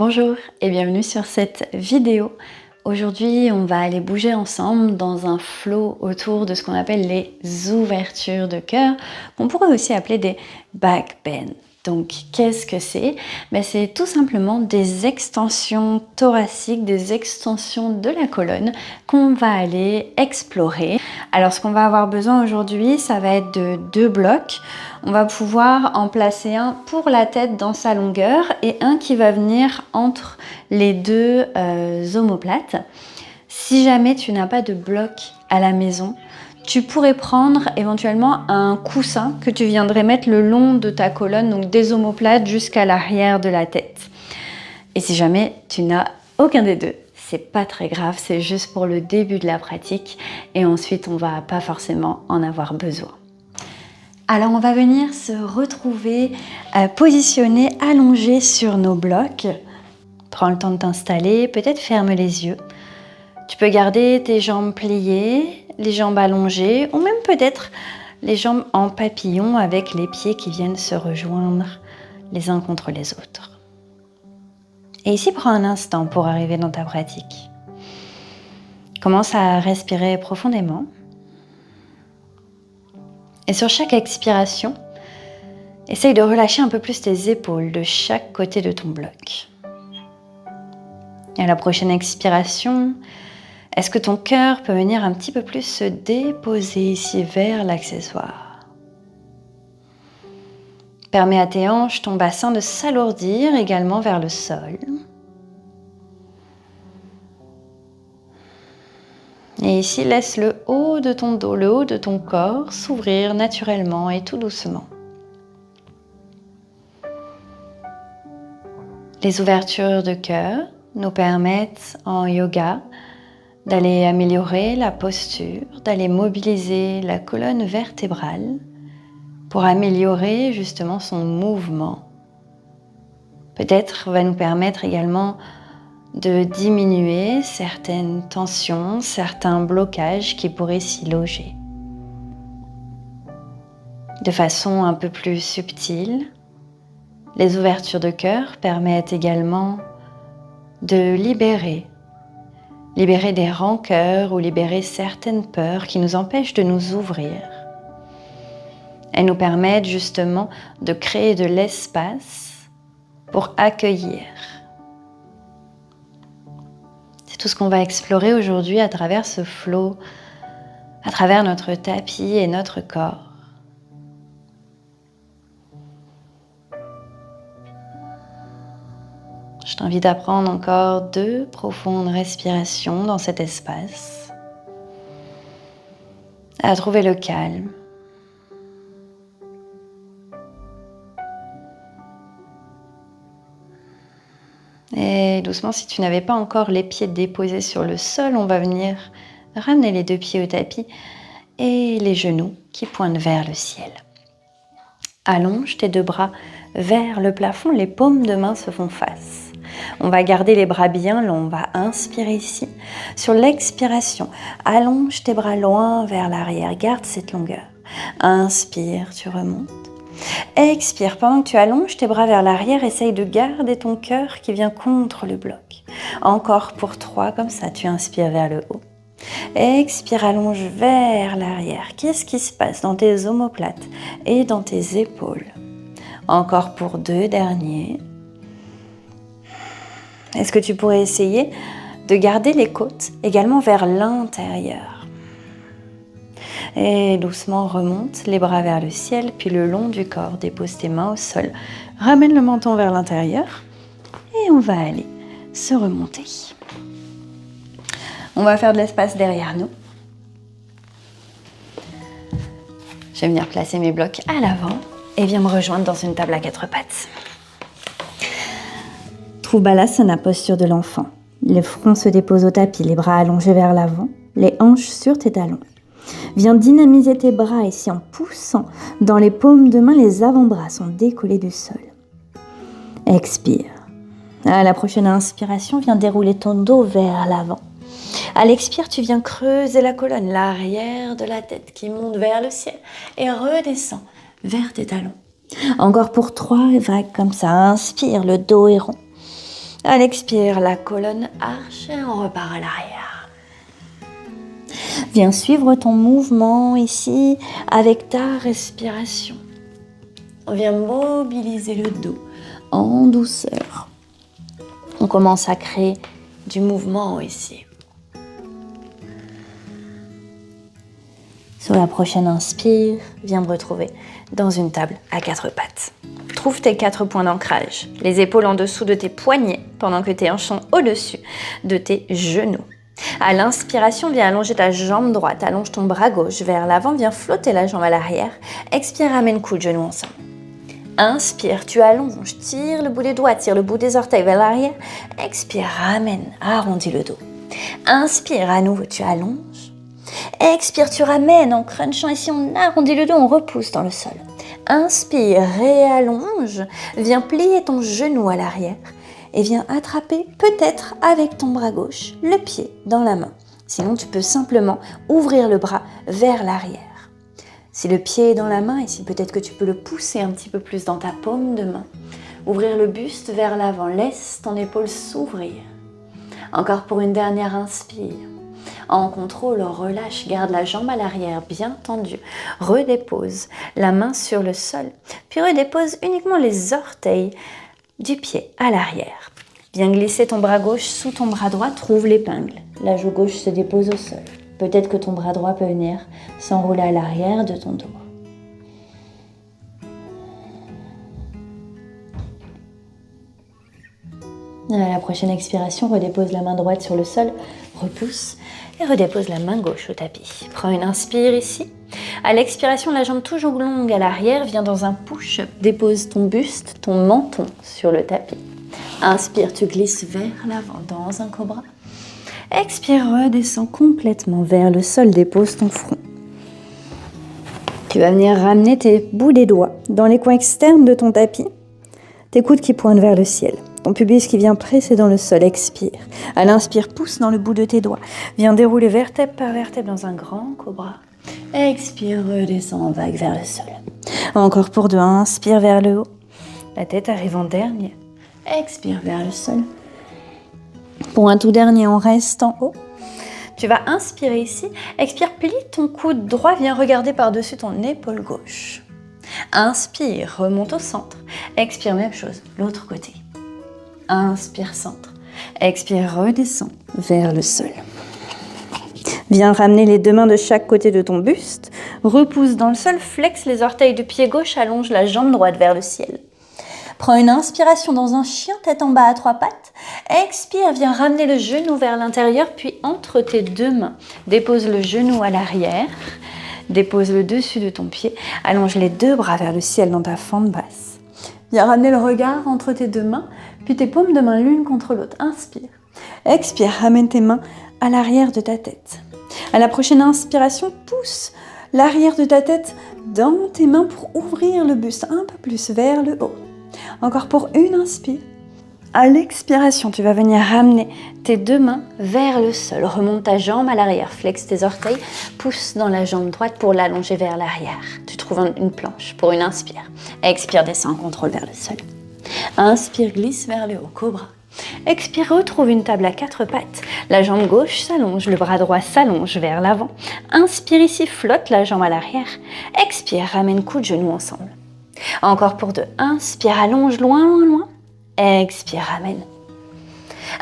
Bonjour et bienvenue sur cette vidéo. Aujourd'hui, on va aller bouger ensemble dans un flow autour de ce qu'on appelle les ouvertures de cœur, qu'on pourrait aussi appeler des back bends. Donc, qu'est-ce que c'est? C'est tout simplement des extensions thoraciques, des extensions de la colonne qu'on va aller explorer. Alors, ce qu'on va avoir besoin aujourd'hui, ça va être de 2 blocs. On va pouvoir en placer un pour la tête dans sa longueur et un qui va venir entre les deux omoplates. Si jamais tu n'as pas de bloc à la maison, tu pourrais prendre éventuellement un coussin que tu viendrais mettre le long de ta colonne, donc des omoplates jusqu'à l'arrière de la tête. Et si jamais tu n'as aucun des deux, c'est pas très grave, c'est juste pour le début de la pratique et ensuite on va pas forcément en avoir besoin. Alors on va venir se retrouver positionnés, allongés sur nos blocs. Prends le temps de t'installer, peut-être ferme les yeux. Tu peux garder tes jambes pliées, les jambes allongées ou même peut-être les jambes en papillon avec les pieds qui viennent se rejoindre les uns contre les autres. Et ici, prends un instant pour arriver dans ta pratique. Commence à respirer profondément. Et sur chaque expiration, essaye de relâcher un peu plus tes épaules de chaque côté de ton bloc. Et à la prochaine expiration, est-ce que ton cœur peut venir un petit peu plus se déposer ici vers l'accessoire? Permets à tes hanches, ton bassin de s'alourdir également vers le sol. Et ici, laisse le haut de ton dos, le haut de ton corps s'ouvrir naturellement et tout doucement. Les ouvertures de cœur nous permettent en yoga d'aller améliorer la posture, d'aller mobiliser la colonne vertébrale pour améliorer justement son mouvement. Peut-être va nous permettre également de diminuer certaines tensions, certains blocages qui pourraient s'y loger. De façon un peu plus subtile, les ouvertures de cœur permettent également de libérer des rancœurs ou libérer certaines peurs qui nous empêchent de nous ouvrir. Elles nous permettent justement de créer de l'espace pour accueillir. C'est tout ce qu'on va explorer aujourd'hui à travers ce flow, à travers notre tapis et notre corps. Je t'invite à prendre encore 2 profondes respirations dans cet espace, à trouver le calme. Et doucement, si tu n'avais pas encore les pieds déposés sur le sol, on va venir ramener les 2 pieds au tapis et les genoux qui pointent vers le ciel. Allonge tes 2 bras vers le plafond, les paumes de main se font face. On va garder les bras bien longs, on va inspirer ici. Sur l'expiration, allonge tes bras loin vers l'arrière, garde cette longueur. Inspire, tu remontes. Expire, pendant que tu allonges tes bras vers l'arrière, essaye de garder ton cœur qui vient contre le bloc. Encore pour 3, comme ça, tu inspires vers le haut. Expire, allonge vers l'arrière. Qu'est-ce qui se passe dans tes omoplates et dans tes épaules? Encore pour 2 derniers. Est-ce que tu pourrais essayer de garder les côtes également vers l'intérieur? Et doucement remonte les bras vers le ciel, puis le long du corps, dépose tes mains au sol. Ramène le menton vers l'intérieur et on va aller se remonter. On va faire de l'espace derrière nous. Je vais venir placer mes blocs à l'avant et viens me rejoindre dans une table à 4 pattes. Trouve Balasana, posture de l'enfant. Le front se dépose au tapis, les bras allongés vers l'avant, les hanches sur tes talons. Viens dynamiser tes bras ici en poussant dans les paumes de main, les avant-bras sont décollés du sol. Expire. À la prochaine inspiration, viens dérouler ton dos vers l'avant. À l'expire, tu viens creuser la colonne, l'arrière de la tête qui monte vers le ciel et redescend vers tes talons. Encore pour 3 vagues comme ça. Inspire, le dos est rond. À l'expire, la colonne arche et on repart à l'arrière. Viens suivre ton mouvement ici avec ta respiration. On vient mobiliser le dos en douceur. On commence à créer du mouvement ici. Sur la prochaine inspire, viens me retrouver dans une table à 4 pattes. Trouve tes 4 points d'ancrage, les épaules en dessous de tes poignets pendant que tes hanches sont au-dessus de tes genoux. À l'inspiration, viens allonger ta jambe droite, allonge ton bras gauche vers l'avant, viens flotter la jambe à l'arrière. Expire, ramène coude, genoux ensemble. Inspire, tu allonges, tire le bout des doigts, tire le bout des orteils vers l'arrière. Expire, ramène, arrondis le dos. Inspire, à nouveau, tu allonges. Expire, tu ramènes en crunchant ici, on arrondit le dos, on repousse dans le sol. Inspire, réallonge, viens plier ton genou à l'arrière et viens attraper peut-être avec ton bras gauche le pied dans la main. Sinon, tu peux simplement ouvrir le bras vers l'arrière. Si le pied est dans la main, ici peut-être que tu peux le pousser un petit peu plus dans ta paume de main. Ouvrir le buste vers l'avant, laisse ton épaule s'ouvrir. Encore pour une dernière inspire. En contrôle, relâche, garde la jambe à l'arrière bien tendue. Redépose la main sur le sol, puis redépose uniquement les orteils du pied à l'arrière. Viens glisser ton bras gauche sous ton bras droit, trouve l'épingle. La joue gauche se dépose au sol. Peut-être que ton bras droit peut venir s'enrouler à l'arrière de ton dos. À la prochaine expiration, redépose la main droite sur le sol, repousse et redépose la main gauche au tapis. Prends une inspire ici. À l'expiration, la jambe toujours longue à l'arrière, viens dans un push-up. Dépose ton buste, ton menton sur le tapis. Inspire, tu glisses vers l'avant dans un cobra. Expire, redescends complètement vers le sol, dépose ton front. Tu vas venir ramener tes bouts des doigts dans les coins externes de ton tapis, tes coudes qui pointent vers le ciel. Ton pubis qui vient presser dans le sol, expire. À l'inspire, pousse dans le bout de tes doigts. Viens dérouler vertèbre par vertèbre dans un grand cobra. Expire, redescends en vague vers le sol. Encore pour 2, inspire vers le haut. La tête arrive en dernier. Expire vers le sol. Pour un tout dernier, on reste en haut. Tu vas inspirer ici. Expire, plie ton coude droit, viens regarder par-dessus ton épaule gauche. Inspire, remonte au centre. Expire, même chose, l'autre côté. Inspire, centre. Expire, redescends vers le sol. Viens ramener les 2 mains de chaque côté de ton buste. Repousse dans le sol, flexe les orteils du pied gauche, allonge la jambe droite vers le ciel. Prends une inspiration dans un chien, tête en bas à 3 pattes. Expire, viens ramener le genou vers l'intérieur, puis entre tes 2 mains. Dépose le genou à l'arrière. Dépose le dessus de ton pied. Allonge les 2 bras vers le ciel dans ta fente basse. Viens ramener le regard entre tes 2 mains, puis tes paumes de main l'une contre l'autre. Inspire. Expire, ramène tes mains à l'arrière de ta tête. À la prochaine inspiration, pousse l'arrière de ta tête dans tes mains pour ouvrir le buste un peu plus vers le haut. Encore pour une inspire. À l'expiration, tu vas venir ramener tes 2 mains vers le sol. Remonte ta jambe à l'arrière, flexe tes orteils, pousse dans la jambe droite pour l'allonger vers l'arrière. Tu trouves une planche pour une inspire. Expire, descends en contrôle vers le sol. Inspire, glisse vers le haut, cobra. Expire, retrouve une table à 4 pattes. La jambe gauche s'allonge, le bras droit s'allonge vers l'avant. Inspire ici, flotte la jambe à l'arrière. Expire, ramène coude, genoux ensemble. Encore pour 2. Inspire, allonge loin, loin, loin. Expire, ramène.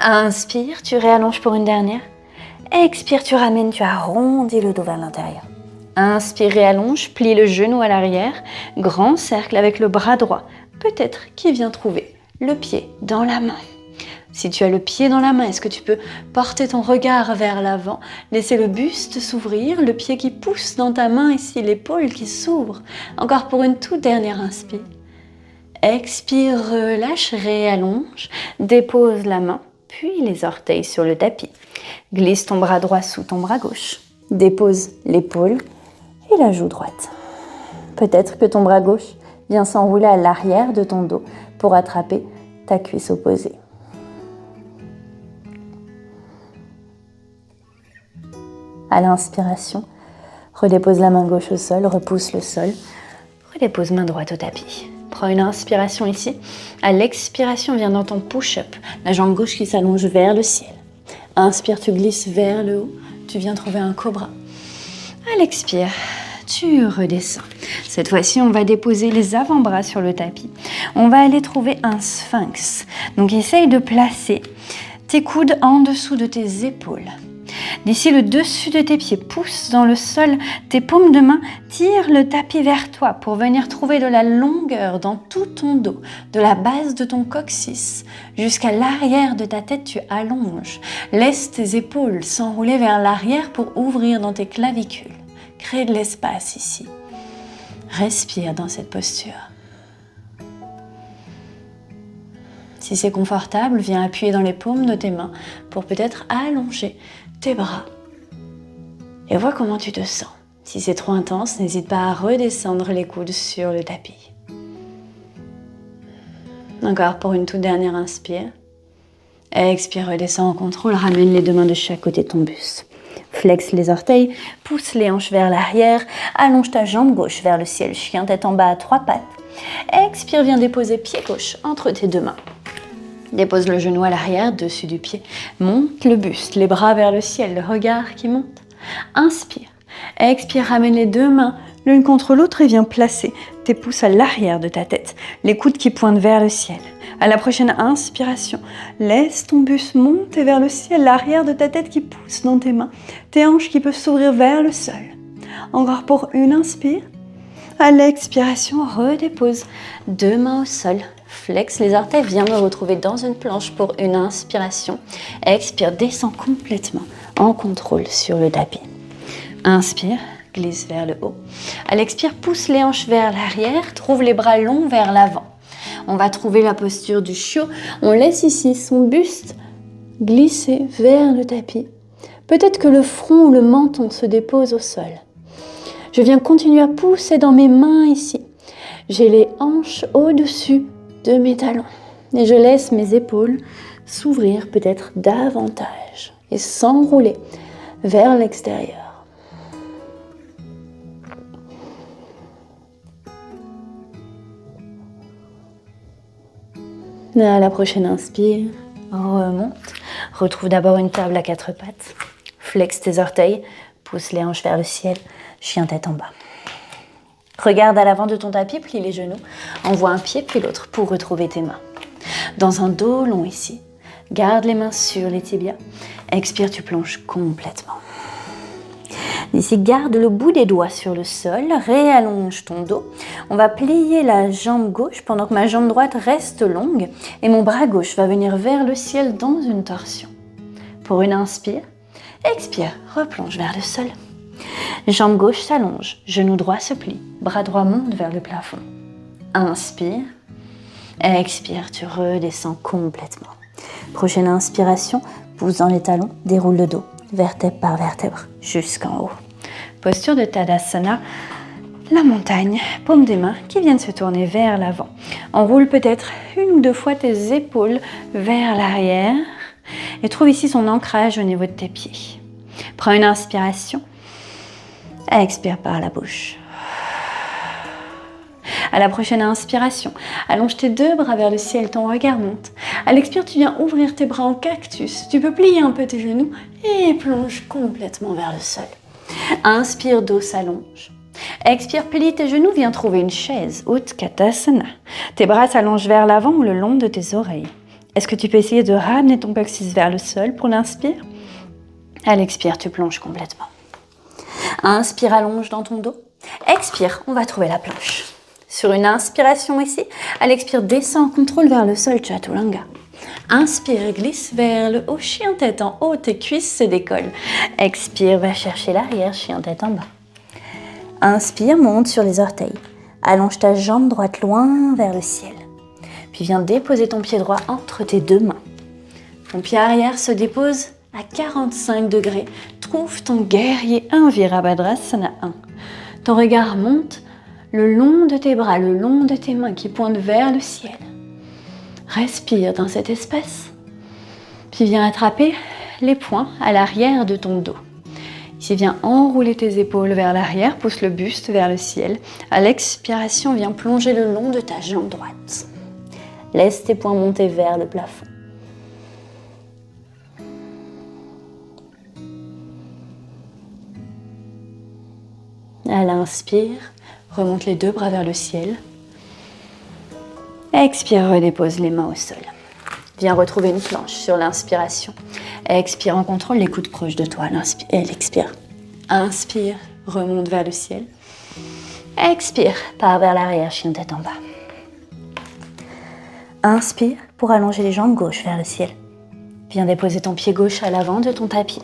Inspire, tu réallonges pour une dernière. Expire, tu ramènes, tu arrondis le dos vers l'intérieur. Inspire, réallonge, plie le genou à l'arrière. Grand cercle avec le bras droit. Peut-être qui vient trouver le pied dans la main. Si tu as le pied dans la main, est-ce que tu peux porter ton regard vers l'avant, laisser le buste s'ouvrir, le pied qui pousse dans ta main ici, l'épaule qui s'ouvre. Encore pour une toute dernière inspire. Expire, relâche, réallonge, dépose la main, puis les orteils sur le tapis. Glisse ton bras droit sous ton bras gauche. Dépose l'épaule et la joue droite. Peut-être que ton bras gauche vient s'enrouler à l'arrière de ton dos pour attraper ta cuisse opposée. À l'inspiration, redépose la main gauche au sol, repousse le sol, redépose main droite au tapis. Prends une inspiration ici. À l'expiration, viens dans ton push-up. La jambe gauche qui s'allonge vers le ciel. Inspire, tu glisses vers le haut. Tu viens trouver un cobra. À l'expire, tu redescends. Cette fois-ci, on va déposer les avant-bras sur le tapis. On va aller trouver un sphinx. Donc, essaye de placer tes coudes en dessous de tes épaules. D'ici le dessus de tes pieds, pousse dans le sol, tes paumes de main, tire le tapis vers toi pour venir trouver de la longueur dans tout ton dos, de la base de ton coccyx jusqu'à l'arrière de ta tête, tu allonges. Laisse tes épaules s'enrouler vers l'arrière pour ouvrir dans tes clavicules. Crée de l'espace ici. Respire dans cette posture. Si c'est confortable, viens appuyer dans les paumes de tes mains pour peut-être allonger tes bras. Et vois comment tu te sens. Si c'est trop intense, n'hésite pas à redescendre les coudes sur le tapis. Encore pour une toute dernière inspire. Expire, redescends en contrôle, ramène les deux mains de chaque côté de ton buste. Flexe les orteils, pousse les hanches vers l'arrière, allonge ta jambe gauche vers le ciel, chien tête en bas à 3 pattes. Expire, viens déposer pied gauche entre tes deux mains. Dépose le genou à l'arrière, dessus du pied. Monte le buste, les bras vers le ciel, le regard qui monte. Inspire. Expire, ramène les deux mains l'une contre l'autre et viens placer tes pouces à l'arrière de ta tête, les coudes qui pointent vers le ciel. À la prochaine inspiration, laisse ton buste monter vers le ciel, l'arrière de ta tête qui pousse dans tes mains, tes hanches qui peuvent s'ouvrir vers le sol. Encore pour une inspire. À l'expiration, redépose deux mains au sol. Flexe les orteils, viens me retrouver dans une planche pour une inspiration. Expire, descends complètement en contrôle sur le tapis. Inspire, glisse vers le haut. À l'expire, pousse les hanches vers l'arrière, trouve les bras longs vers l'avant. On va trouver la posture du chiot. On laisse ici son buste glisser vers le tapis. Peut-être que le front ou le menton se dépose au sol. Je viens continuer à pousser dans mes mains ici. J'ai les hanches au-dessus de mes talons. Et je laisse mes épaules s'ouvrir peut-être davantage et s'enrouler vers l'extérieur. À la prochaine inspire, remonte. Retrouve d'abord une table à 4 pattes. Flexe tes orteils, pousse les hanches vers le ciel, chien tête en bas. Regarde à l'avant de ton tapis, plie les genoux, envoie un pied puis l'autre pour retrouver tes mains. Dans un dos long ici, garde les mains sur les tibias. Expire, tu plonges complètement. D'ici, garde le bout des doigts sur le sol, réallonge ton dos. On va plier la jambe gauche pendant que ma jambe droite reste longue et mon bras gauche va venir vers le ciel dans une torsion. Pour une inspire, expire, replonge vers le sol. Jambe gauche s'allonge, genou droit se plie, bras droit monte vers le plafond. Inspire, expire, tu redescends complètement. Prochaine inspiration, pousse dans les talons, déroule le dos, vertèbre par vertèbre, jusqu'en haut. Posture de Tadasana, la montagne, paume des mains qui viennent se tourner vers l'avant. Enroule peut-être une ou deux fois tes épaules vers l'arrière et trouve ici son ancrage au niveau de tes pieds. Prends une inspiration, expire par la bouche. À la prochaine inspiration, allonge tes deux bras vers le ciel, ton regard monte. À l'expire, tu viens ouvrir tes bras en cactus. Tu peux plier un peu tes genoux et plonge complètement vers le sol. Inspire, dos s'allonge. Expire, plie tes genoux, viens trouver une chaise, Utkatasana. Tes bras s'allongent vers l'avant ou le long de tes oreilles. Est-ce que tu peux essayer de ramener ton coccyx vers le sol pour l'inspire? À l'expire, tu plonges complètement. Inspire, allonge dans ton dos. Expire, on va trouver la planche. Sur une inspiration ici, à l'expire, descends en contrôle vers le sol, Chaturanga. Inspire, glisse vers le haut, chien tête en haut, tes cuisses se décollent. Expire, va chercher l'arrière, chien tête en bas. Inspire, monte sur les orteils. Allonge ta jambe droite loin vers le ciel. Puis viens déposer ton pied droit entre tes deux mains. Ton pied arrière se dépose à 45 degrés. Trouve ton guerrier 1, Virabhadrasana 1. Ton regard monte le long de tes bras, le long de tes mains qui pointent vers le ciel. Respire dans cet espace. Puis viens attraper les poings à l'arrière de ton dos. Ici, viens enrouler tes épaules vers l'arrière, pousse le buste vers le ciel. À l'expiration, viens plonger le long de ta jambe droite. Laisse tes poings monter vers le plafond. À l'inspire, remonte les deux bras vers le ciel. Expire, redépose les mains au sol. Viens retrouver une planche sur l'inspiration. Expire en contrôle, les coudes proches de toi. L'expire. Inspire, remonte vers le ciel. Expire, pars vers l'arrière, chien tête en bas. Inspire pour allonger les jambes gauches vers le ciel. Viens déposer ton pied gauche à l'avant de ton tapis.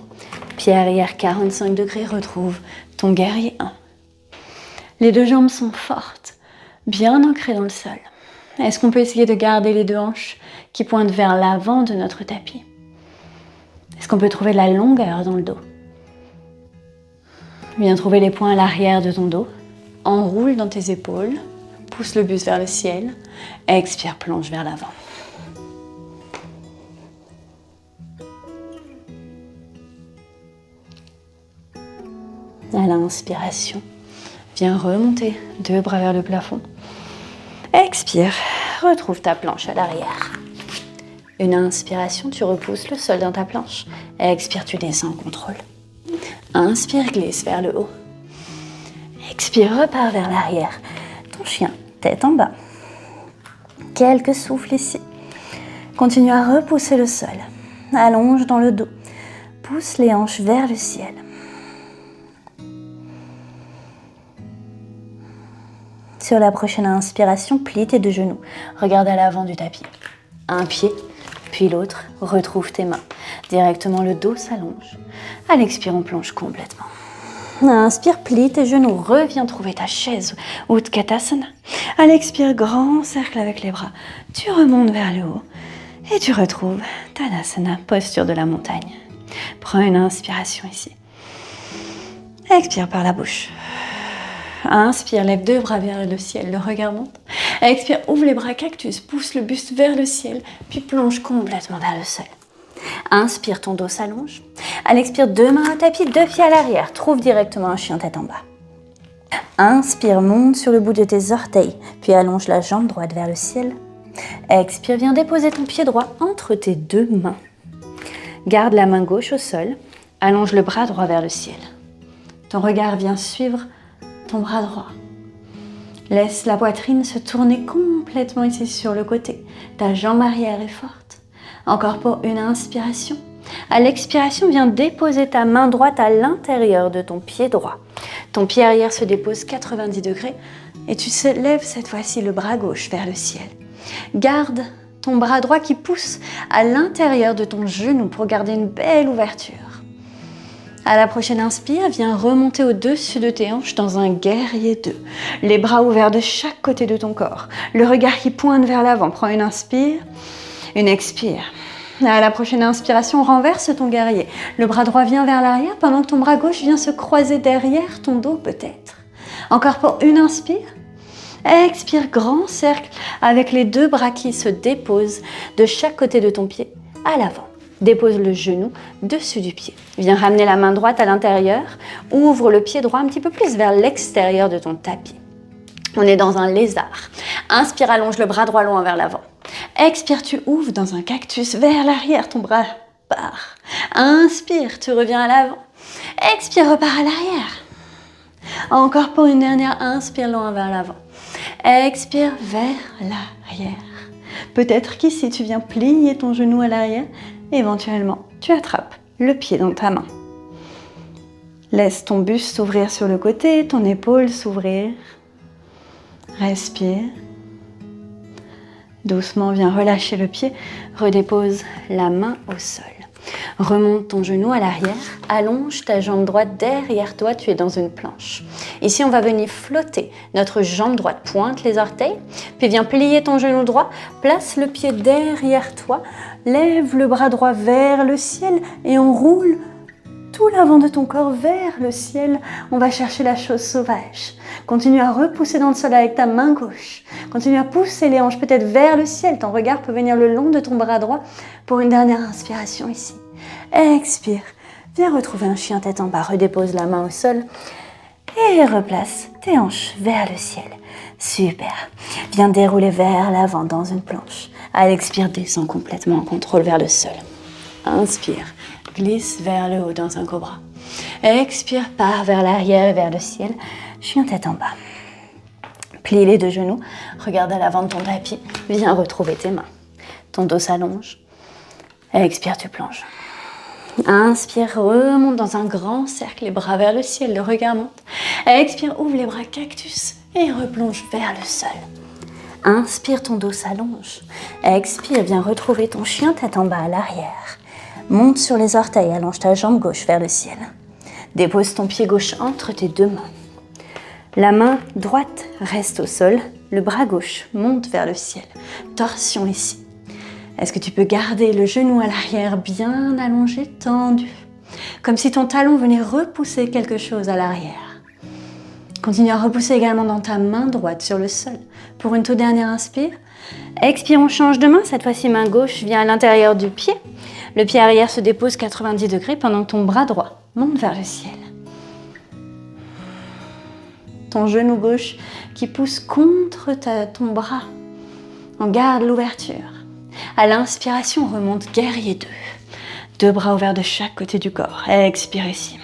Pied arrière 45 degrés, retrouve ton guerrier 1. Les deux jambes sont fortes, bien ancrées dans le sol. Est-ce qu'on peut essayer de garder les deux hanches qui pointent vers l'avant de notre tapis? Est-ce qu'on peut trouver de la longueur dans le dos? Viens trouver les poings à l'arrière de ton dos. Enroule dans tes épaules. Pousse le buste vers le ciel. Expire, plonge vers l'avant. À l'inspiration, viens remonter deux bras vers le plafond. Expire, retrouve ta planche à l'arrière. Une inspiration, tu repousses le sol dans ta planche. Expire, tu descends en contrôle. Inspire, glisse vers le haut. Expire, repars vers l'arrière. Ton chien, tête en bas. Quelques souffles ici. Continue à repousser le sol. Allonge dans le dos. Pousse les hanches vers le ciel. Sur la prochaine inspiration, plie tes deux genoux. Regarde à l'avant du tapis. Un pied, puis l'autre. Retrouve tes mains. Directement, le dos s'allonge. À l'expire, on plonge complètement. Inspire, plie tes genoux. Reviens trouver ta chaise ou Utkatasana. À l'expire, grand cercle avec les bras. Tu remontes vers le haut et tu retrouves Tadasana, posture de la montagne. Prends une inspiration ici. Expire par la bouche. Inspire, lève deux bras vers le ciel, le regard monte. Expire, ouvre les bras cactus, pousse le buste vers le ciel, puis plonge complètement vers le sol. Inspire, ton dos s'allonge. À l'expire, deux mains au tapis, deux pieds à l'arrière. Trouve directement un chien tête en bas. Inspire, monte sur le bout de tes orteils, puis allonge la jambe droite vers le ciel. Expire, viens déposer ton pied droit entre tes deux mains. Garde la main gauche au sol, allonge le bras droit vers le ciel. Ton regard vient suivre ton bras droit. Laisse la poitrine se tourner complètement ici sur le côté. Ta jambe arrière est forte. Encore pour une inspiration. À l'expiration, viens déposer ta main droite à l'intérieur de ton pied droit. Ton pied arrière se dépose 90 degrés et tu lèves cette fois-ci le bras gauche vers le ciel. Garde ton bras droit qui pousse à l'intérieur de ton genou pour garder une belle ouverture. À la prochaine inspire, viens remonter au-dessus de tes hanches dans un guerrier 2. Les bras ouverts de chaque côté de ton corps. Le regard qui pointe vers l'avant. Prends une inspire, une expire. À la prochaine inspiration, renverse ton guerrier. Le bras droit vient vers l'arrière pendant que ton bras gauche vient se croiser derrière ton dos peut-être. Encore pour une inspire. Expire, grand cercle avec les deux bras qui se déposent de chaque côté de ton pied à l'avant. Dépose le genou dessus du pied. Viens ramener la main droite à l'intérieur. Ouvre le pied droit un petit peu plus vers l'extérieur de ton tapis. On est dans un lézard. Inspire, allonge le bras droit loin vers l'avant. Expire, tu ouvres dans un cactus vers l'arrière. Ton bras part. Inspire, tu reviens à l'avant. Expire, repars à l'arrière. Encore pour une dernière. Inspire, loin vers l'avant. Expire, vers l'arrière. Peut-être qu'ici, tu viens plier ton genou à l'arrière. Éventuellement, tu attrapes le pied dans ta main. Laisse ton buste s'ouvrir sur le côté, ton épaule s'ouvrir. Respire. Doucement, viens relâcher le pied. Redépose la main au sol. Remonte ton genou à l'arrière. Allonge ta jambe droite derrière toi. Tu es dans une planche. Ici, on va venir flotter. Notre jambe droite pointe les orteils. Puis viens plier ton genou droit. Place le pied derrière toi. Lève le bras droit vers le ciel et on roule tout l'avant de ton corps vers le ciel. On va chercher la chose sauvage. Continue à repousser dans le sol avec ta main gauche. Continue à pousser les hanches peut-être vers le ciel. Ton regard peut venir le long de ton bras droit pour une dernière inspiration ici. Expire. Viens retrouver un chien tête en bas. Redépose la main au sol et replace tes hanches vers le ciel. Super. Viens dérouler vers l'avant dans une planche. À l'expire, descends complètement en contrôle vers le sol. Inspire, glisse vers le haut dans un cobra. Expire, pars vers l'arrière et vers le ciel. Chien tête en bas. Plie les deux genoux, regarde à l'avant de ton tapis. Viens retrouver tes mains. Ton dos s'allonge. Expire, tu plonges. Inspire, remonte dans un grand cercle, les bras vers le ciel, le regard monte. Expire, ouvre les bras cactus et replonge vers le sol. Inspire, ton dos s'allonge. Expire, viens retrouver ton chien tête en bas à l'arrière. Monte sur les orteils, allonge ta jambe gauche vers le ciel. Dépose ton pied gauche entre tes deux mains. La main droite reste au sol, le bras gauche monte vers le ciel. Torsion ici. Est-ce que tu peux garder le genou à l'arrière bien allongé, tendu, comme si ton talon venait repousser quelque chose à l'arrière. Continue à repousser également dans ta main droite sur le sol. Pour une toute dernière inspire. Expire, on change de main. Cette fois-ci, main gauche vient à l'intérieur du pied. Le pied arrière se dépose 90 degrés pendant que ton bras droit monte vers le ciel. Ton genou gauche qui pousse contre ton bras. On garde l'ouverture. À l'inspiration, remonte guerrier 2. Deux bras ouverts de chaque côté du corps. Expire ici.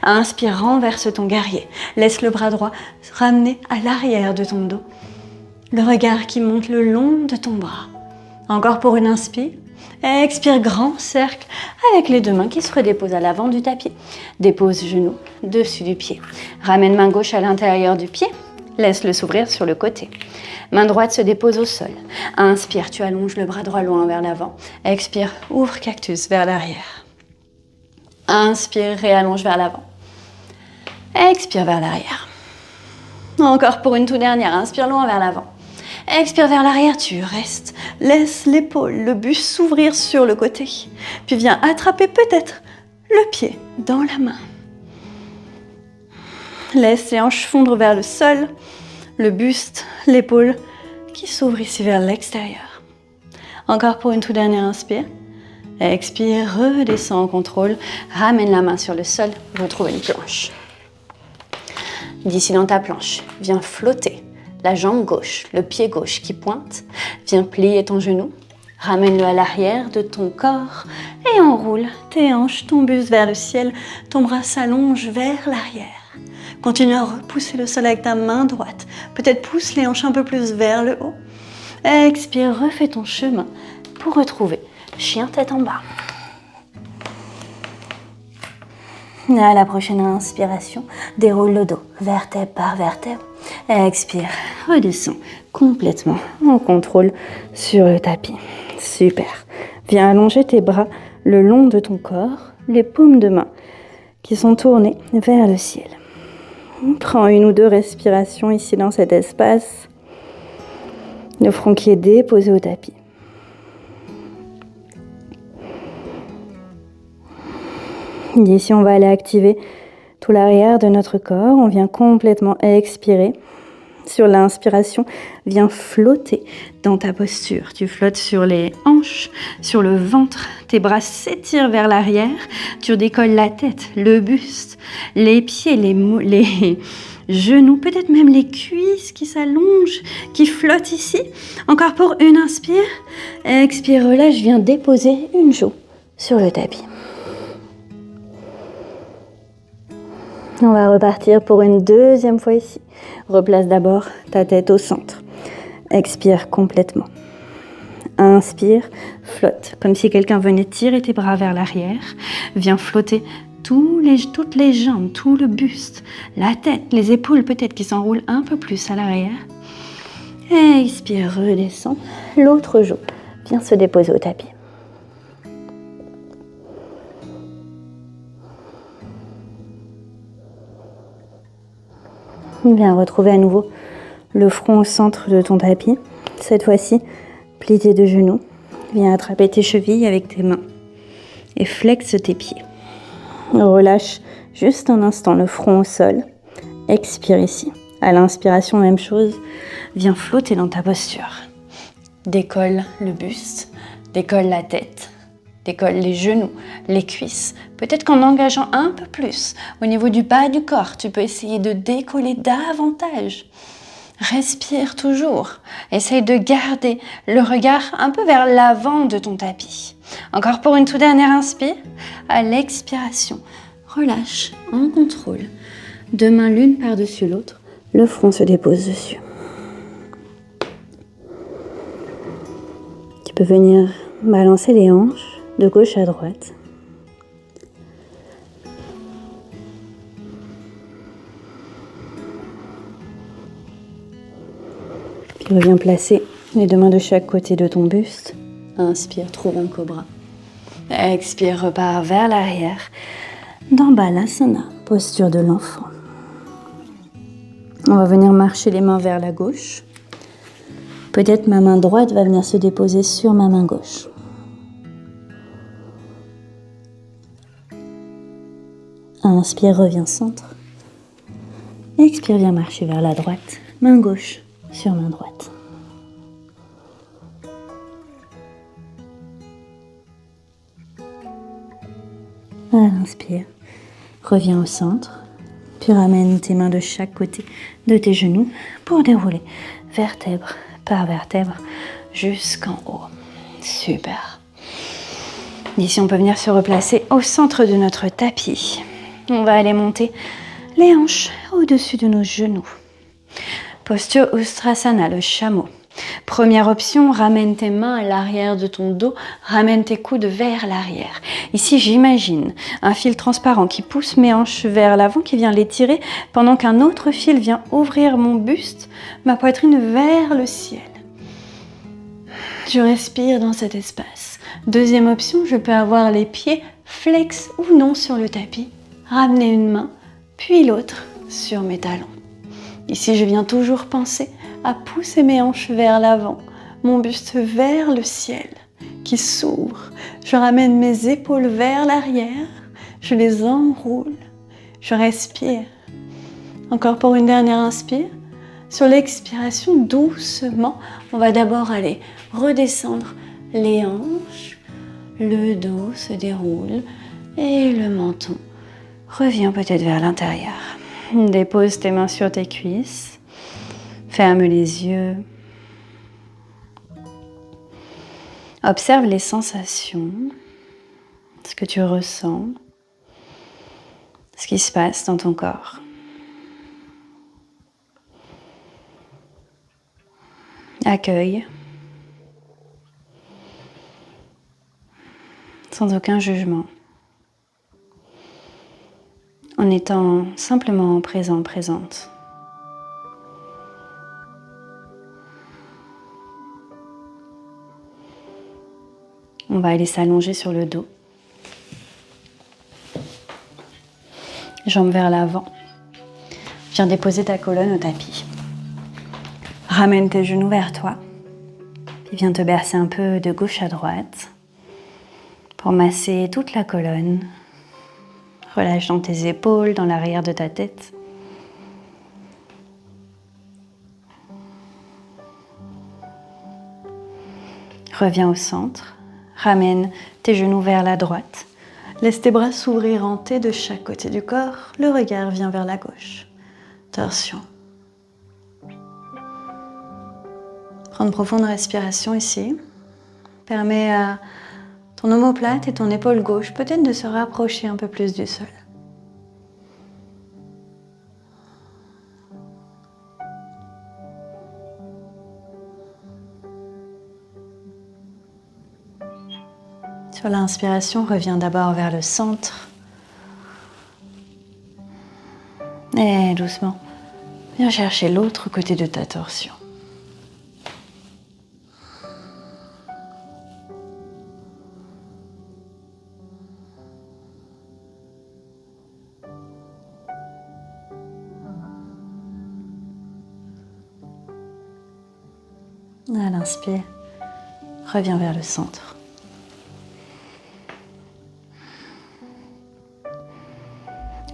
Inspire, renverse ton guerrier. Laisse le bras droit ramener à l'arrière de ton dos. Le regard qui monte le long de ton bras. Encore pour une inspire. Expire, grand cercle avec les deux mains qui se redéposent à l'avant du tapis. Dépose genou dessus du pied. Ramène main gauche à l'intérieur du pied. Laisse-le s'ouvrir sur le côté. Main droite se dépose au sol. Inspire, tu allonges le bras droit loin vers l'avant. Expire, ouvre cactus vers l'arrière. Inspire, réallonge vers l'avant. Expire vers l'arrière. Encore pour une toute dernière. Inspire loin vers l'avant. Expire vers l'arrière, tu restes. Laisse l'épaule, le buste s'ouvrir sur le côté. Puis viens attraper peut-être le pied dans la main. Laisse les hanches fondre vers le sol, le buste, l'épaule qui s'ouvre ici vers l'extérieur. Encore pour une toute dernière inspire. Expire, redescends en contrôle, ramène la main sur le sol, retrouve une planche. D'ici dans ta planche, viens flotter la jambe gauche, le pied gauche qui pointe. Viens plier ton genou, ramène-le à l'arrière de ton corps et enroule tes hanches, ton buste vers le ciel, ton bras s'allonge vers l'arrière. Continue à repousser le sol avec ta main droite. Peut-être pousse les hanches un peu plus vers le haut. Expire, refais ton chemin pour retrouver chien tête en bas. À la prochaine inspiration, déroule le dos, vertèbre par vertèbre. Expire, redescends complètement en contrôle sur le tapis. Super. Viens allonger tes bras le long de ton corps, les paumes de main qui sont tournées vers le ciel. Prends une ou deux respirations ici dans cet espace. Le front qui est déposé au tapis. D'ici, on va aller activer tout l'arrière de notre corps. On vient complètement expirer. Sur l'inspiration, viens flotter dans ta posture. Tu flottes sur les hanches, sur le ventre. Tes bras s'étirent vers l'arrière. Tu décolles la tête, le buste, les pieds, les genoux, peut-être même les cuisses qui s'allongent, qui flottent ici. Encore pour une inspire. Expire, relâche, viens déposer une joue sur le tapis. On va repartir pour une deuxième fois ici. Replace d'abord ta tête au centre. Expire complètement. Inspire, flotte, comme si quelqu'un venait tirer tes bras vers l'arrière. Viens flotter toutes les jambes, tout le buste, la tête, les épaules peut-être qui s'enroulent un peu plus à l'arrière. Expire, redescends. L'autre joue vient se déposer au tapis. Viens retrouver à nouveau le front au centre de ton tapis. Cette fois-ci, plie tes deux genoux. Viens attraper tes chevilles avec tes mains et flexe tes pieds. Relâche juste un instant le front au sol. Expire ici. À l'inspiration, même chose. Viens flotter dans ta posture. Décolle le buste, décolle la tête. Décolle les genoux, les cuisses. Peut-être qu'en engageant un peu plus au niveau du bas du corps, tu peux essayer de décoller davantage. Respire toujours. Essaye de garder le regard un peu vers l'avant de ton tapis. Encore pour une toute dernière inspire. À l'expiration, relâche en contrôle. Deux mains l'une par-dessus l'autre. Le front se dépose dessus. Tu peux venir balancer les hanches de gauche à droite. Puis reviens placer les deux mains de chaque côté de ton buste. Inspire, trouve un cobra. Expire, repars vers l'arrière. Dans Balasana, posture de l'enfant. On va venir marcher les mains vers la gauche. Peut-être ma main droite va venir se déposer sur ma main gauche. Inspire, reviens centre. Expire, viens marcher vers la droite. Main gauche sur main droite. Inspire, reviens au centre, puis ramène tes mains de chaque côté de tes genoux pour dérouler vertèbre par vertèbre jusqu'en haut. Super. Ici, on peut venir se replacer au centre de notre tapis. On va aller monter les hanches au-dessus de nos genoux. Posture Ustrasana, le chameau. Première option, ramène tes mains à l'arrière de ton dos, ramène tes coudes vers l'arrière. Ici, j'imagine un fil transparent qui pousse mes hanches vers l'avant, qui vient les tirer, pendant qu'un autre fil vient ouvrir mon buste, ma poitrine vers le ciel. Je respire dans cet espace. Deuxième option, je peux avoir les pieds flex ou non sur le tapis, ramener une main, puis l'autre sur mes talons. Ici, je viens toujours penser à pousser mes hanches vers l'avant, mon buste vers le ciel qui s'ouvre. Je ramène mes épaules vers l'arrière, je les enroule, je respire. Encore pour une dernière inspire. Sur l'expiration, doucement, on va d'abord aller redescendre les hanches, le dos se déroule et le menton revient peut-être vers l'intérieur. Dépose tes mains sur tes cuisses, ferme les yeux. Observe les sensations, ce que tu ressens, ce qui se passe dans ton corps. Accueille, sans aucun jugement, en étant simplement présent, présente. On va aller s'allonger sur le dos. Jambes vers l'avant. Viens déposer ta colonne au tapis. Ramène tes genoux vers toi. Puis viens te bercer un peu de gauche à droite pour masser toute la colonne. Relâche dans tes épaules, dans l'arrière de ta tête. Reviens au centre. Ramène tes genoux vers la droite. Laisse tes bras s'ouvrir en T de chaque côté du corps. Le regard vient vers la gauche. Torsion. Prends une profonde respiration ici. Permets à ton omoplate et ton épaule gauche peut-être de se rapprocher un peu plus du sol. Sur l'inspiration, reviens d'abord vers le centre. Et doucement, viens chercher l'autre côté de ta torsion. À l'inspire, reviens vers le centre.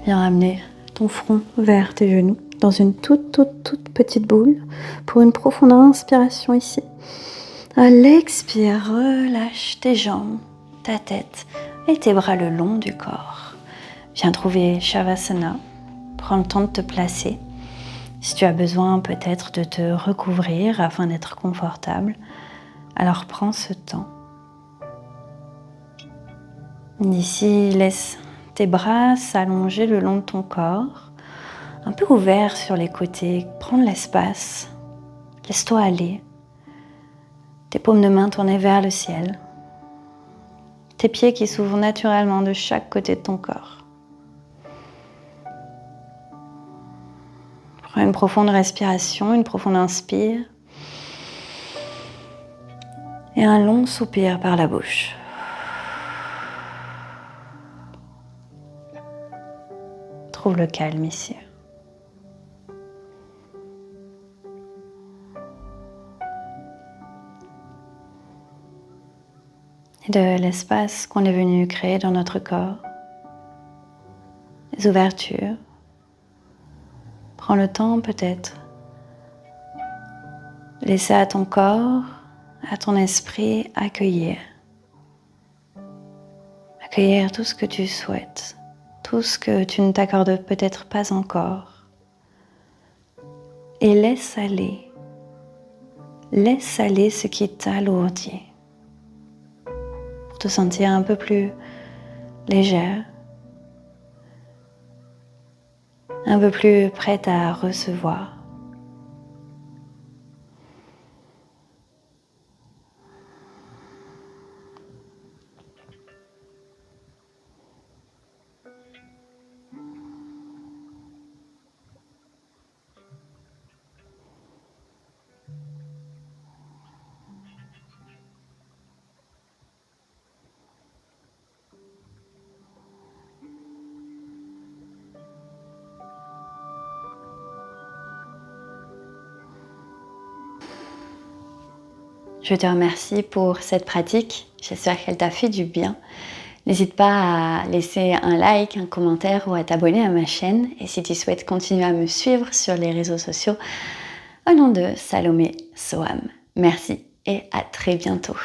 Viens ramener ton front vers tes genoux dans une toute petite boule pour une profonde inspiration ici. À l'expire, relâche tes jambes. ta tête et tes bras le long du corps. Viens trouver Shavasana. Prends le temps de te placer. Si tu as besoin peut-être de te recouvrir afin d'être confortable, alors prends ce temps. Ici, laisse tes bras s'allonger le long de ton corps, un peu ouvert sur les côtés. Prends de l'espace. Laisse-toi aller. Tes paumes de main tournées vers le ciel. Tes pieds qui s'ouvrent naturellement de chaque côté de ton corps. Prends une profonde respiration, une profonde inspire. Et un long soupir par la bouche. Trouve le calme ici. Et de l'espace qu'on est venu créer dans notre corps, les ouvertures, prends le temps peut-être de laisser à ton corps, à ton esprit accueillir tout ce que tu souhaites, tout ce que tu ne t'accordes peut-être pas encore. Et laisse aller ce qui t'alourdit pour te sentir un peu plus légère, un peu plus prête à recevoir. Je te remercie pour cette pratique. J'espère qu'elle t'a fait du bien. N'hésite pas à laisser un like, un commentaire ou à t'abonner à ma chaîne. Et si tu souhaites continuer à me suivre sur les réseaux sociaux, au nom de Salomé Soham. Merci et à très bientôt.